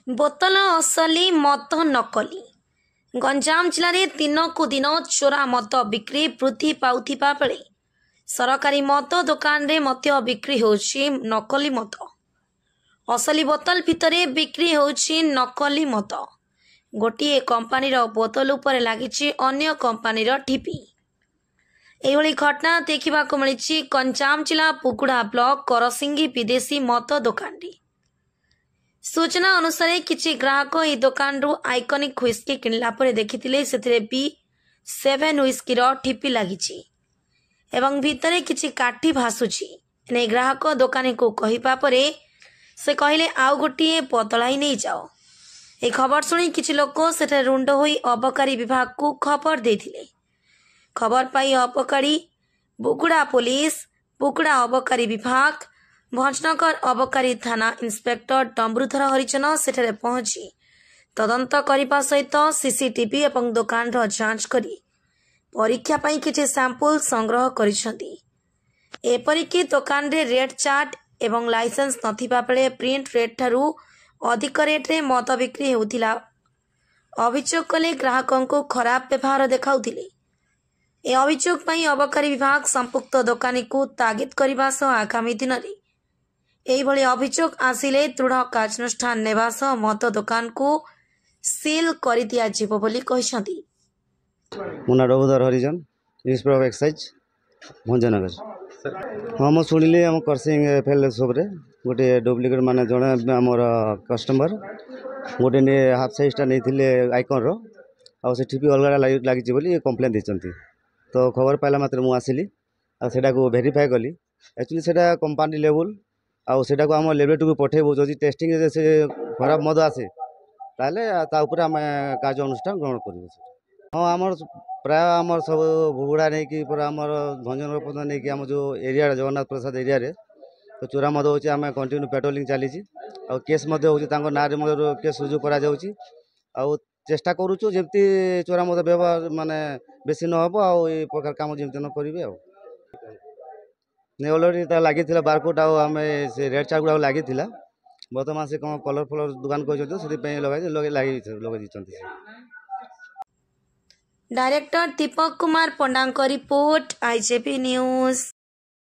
बोतल असली मत नकली गंजाम जिले में दिनकू दिन चोरा मत बिक्री वृद्धि पाउथिबा बेले सरकारी मत दुकान रे मध्य बिक्री होछि नकली मत। असली बोतल भितरे बिक्री होछि नकली मत। गोटे कंपानी बोतल उपर लागिछि अन्य कंपानी ठिपी। एभली घटना देखा मिली गंजाम जिला पुगुड़ा ब्लॉक करसिंगी विदेशी मत दुकान रे। सूचना अनुसार किछि ग्राहक ई दुकान रु आइकनिक व्हिस्की किनला परे देखिथिले सेथिरे B7 व्हिस्की रो ठिपी लागिछि एवं भितरे किछि काठी भासुछि। ने ग्राहक दुकानी को कहिबा परे से कहले आउ गोटिए बदलाई नहीं जाओ। ए खबर सुनी किछि लोक सेठे रुंड होई अबकारी विभाग को खबर देथिले। खबर पाई अबकारी बुगुड़ा पुलिस बुगुड़ा अबकारी विभाग भंजनगर अबकारी थाना इंस्पेक्टर डम्बरुधर हरिजन सेठे पहुंची तदंत करने सहित सीसीटीवी एवं दुकान जांच करी परीक्षा पाई किछि सैंपल संग्रह करिसेंती। एपरिकी दुकान रे रेट चार्ट एवं लाइसेंस नथिबा बेले प्रिंट रेट ठारू अधिक रेट रे मद बिक्री हेउथिला अभियोग कले ग्राहकों को खराब व्यवहार देखाउथिले। ए अभियोग पाई अबकारी विभाग संपुक्त दुकानी को तागिद करने सह आगामी दिन में एभली अभियोग आसिले दृढ़ कार्यानुष्ठान नेबा सह मद दुकान को सील कर दिया जिवो बोली कहिसंती। मुना डबुधर हरिजन इंस्पेक्टर ऑफ एक्साइज भंजनगर। हाँ मुझे शुणिली आम करसिंग एफएल सब्रे गोटे डुप्लिकेट मान जड़े आमर कस्टमर गोटे हाफ साइजटा नहीं आइकन रीपी अलग लगी कम्प्लेन देती। तो खबर पाइला मात्र मुझे आसिली आटा को भेरीफाए कली एक्चुअली से कंपानी लेवल आटा को आम लेबरेटरी को पठेबू जदि टेस्टिंग से खराब मद आसे ताले आम कार्य अनुष्ठान ग्रहण करूँ। हाँ आमर प्राय आमर सब भुगुड़ा नहीं कि आमर भंजनगर पर्यटन नहीं कि आम जो एरिया जगन्नाथ प्रसाद एरिया रे तो चोरा मद होची आम कंटिन्यू पेट्रोलिंग चली केस ना केस रुजु करा जाउची चेष्टा करूँ जमती चोरा मद व्यवहार माने बेसी न हो ये प्रकार काम जमती न करेंगे नहीं अलरेडी लगी बारकोड आम से रेड चार्ट गुड़ा लगी बर्तमान से कौन कलर फलर दुकान कर लगे। डायरेक्टर दीपक कुमार पंडा रिपोर्ट IJP न्यूज।